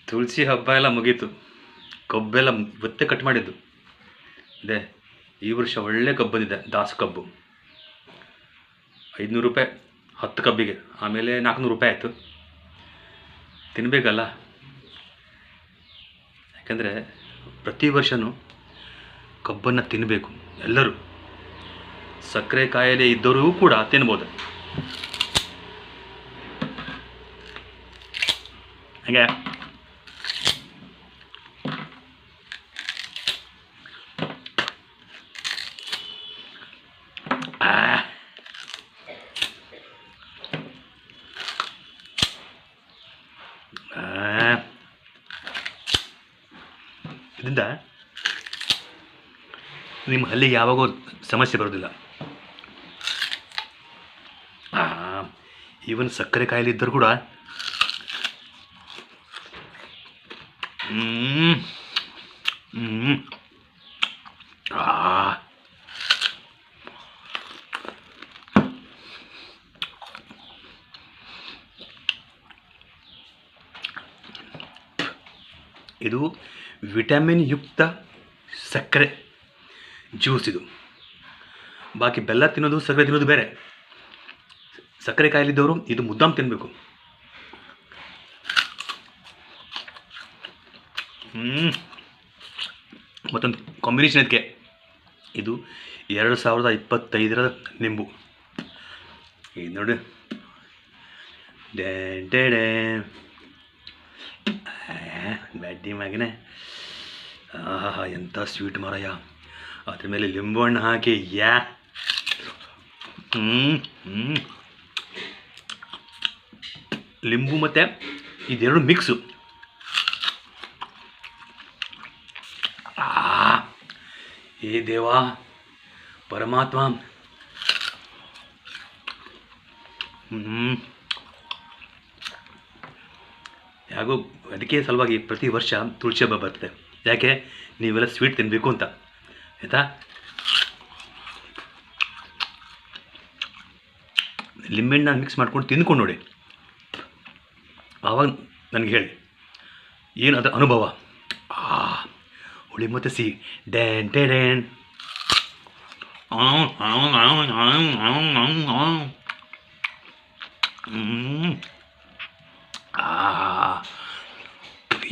ತುಳಸಿ ಹಬ್ಬ ಎಲ್ಲ ಮುಗೀತು. ಕಬ್ಬೆಲ್ಲ ಇವತ್ತೇ ಕಟ್ ಮಾಡಿದ್ದು ಇದೆ. ಈ ವರ್ಷ ಒಳ್ಳೆ ಕಬ್ಬು ಬಂದಿದೆ, ದಾಸು ಕಬ್ಬು. 500 ರೂಪಾಯಿ 10 ಕಬ್ಬಿಗೆ, ಆಮೇಲೆ 400 ರೂಪಾಯಿ ಆಯಿತು. ತಿನ್ನಬೇಕಲ್ಲ, ಯಾಕೆಂದರೆ ಪ್ರತಿ ವರ್ಷವೂ ಕಬ್ಬನ್ನು ತಿನ್ನಬೇಕು. ಎಲ್ಲರೂ ಸಕ್ಕರೆ ಕಾಯಿಲೆ ಇದ್ದವರೂ ಕೂಡ ತಿನ್ಬೋದು. ಹಾಗೆ ಇದರಿಂದ ನಿಮ್ಮ ಹಲ್ಲಿಗೆ ಯಾವಾಗೋ ಸಮಸ್ಯೆ ಬರೋದಿಲ್ಲ. ಈವನ್ ಸಕ್ಕರೆ ಕಾಯಿಲೆ ಇದ್ದರೂ ಕೂಡ ಇದು ವಿಟಮಿನ್ ಯುಕ್ತ ಸಕ್ಕರೆ ಜ್ಯೂಸ್. ಇದು ಬಾಕಿ ಬೆಲ್ಲ ತಿನ್ನೋದು ಸಕ್ಕರೆ ತಿನ್ನೋದು ಬೇರೆ. ಸಕ್ಕರೆ ಕಾಯಿಲಿದ್ದವರು ಇದು ಮುದ್ದಾಂ ತಿನ್ನಬೇಕು. ಮತ್ತೊಂದು ಕಾಂಬಿನೇಷನ್ ಇದಕ್ಕೆ, ಇದು 2025ರ ನಿಂಬು. ಇದು ನೋಡಿ, ಬ್ಯಾಟಿ ಮ್ಯಾಗನೆ ಎಂಥ ಸ್ವೀಟ್ ಮಾರಾಯ. ಅದ್ರ ಮೇಲೆ ಲಿಂಬು ಹಣ್ಣು ಹಾಕಿ ಲಿಂಬು ಮತ್ತು ಇದೆರಡು ಮಿಕ್ಸು. ಏ ದೇವ ಪರಮಾತ್ಮ, ಯಾಕೋ ಅದಕ್ಕೆ ಸಲುವಾಗಿ ಪ್ರತಿ ವರ್ಷ ತುಳಸಿ ಹಬ್ಬ ಬರ್ತದೆ. ಯಾಕೆ? ನೀವೆಲ್ಲ ಸ್ವೀಟ್ ತಿನ್ನಬೇಕು ಅಂತ, ಆಯಿತಾ? ಲಿಂಬೆಹಣ್ಣ ಮಿಕ್ಸ್ ಮಾಡ್ಕೊಂಡು ತಿಂದ್ಕೊಂಡು ನೋಡಿ, ಆವಾಗ ನನಗೆ ಹೇಳಿ ಏನು ಅದರ ಅನುಭವ. ಹುಳಿ ಮತ್ತು ಸಿಹಿ ಡ್ಯಾನ್ ಡ್ಯಾನ್.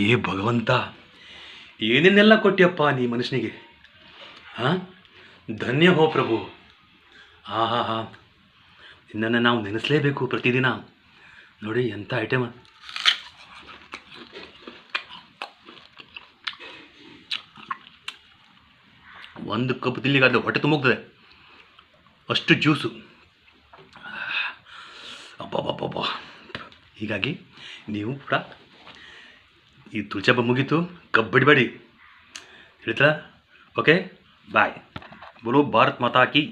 ಏ ಭಗವಂತ, ಏನೇನೆಲ್ಲ ಕೊಟ್ಟಿಯಪ್ಪ ನೀ ಮನುಷ್ಯನಿಗೆ. ಧನ್ಯ ಹೋ ಪ್ರಭು. ನಿನ್ನನ್ನು ನಾವು ನೆನೆಸಲೇಬೇಕು ಪ್ರತಿದಿನ. ನೋಡಿ ಎಂಥ ಐಟಮ್. ಒಂದು ಕಪ್ ತಿನ್ಲಿಕ್ಕೆ ಹೊಟ್ಟೆ ತುಂಬೋಗ್ತದೆ, ಅಷ್ಟು ಜ್ಯೂಸು. ಅಬ್ಬಬ್ಬಬ್ಬ. ಹೀಗಾಗಿ ನೀವು ಕೂಡ ಈ ತುಳಸಿ ಹಬ್ಬ ಮುಗೀತು, ಕಬ್ಬು ಬಿಡಬೇಡಿ, ಹೇಳ್ತಾ? ಓಕೆ, ಬಾಯ್. ಬೋಲೋ ಭಾರತ್ ಮಾತಾ ಕಿ.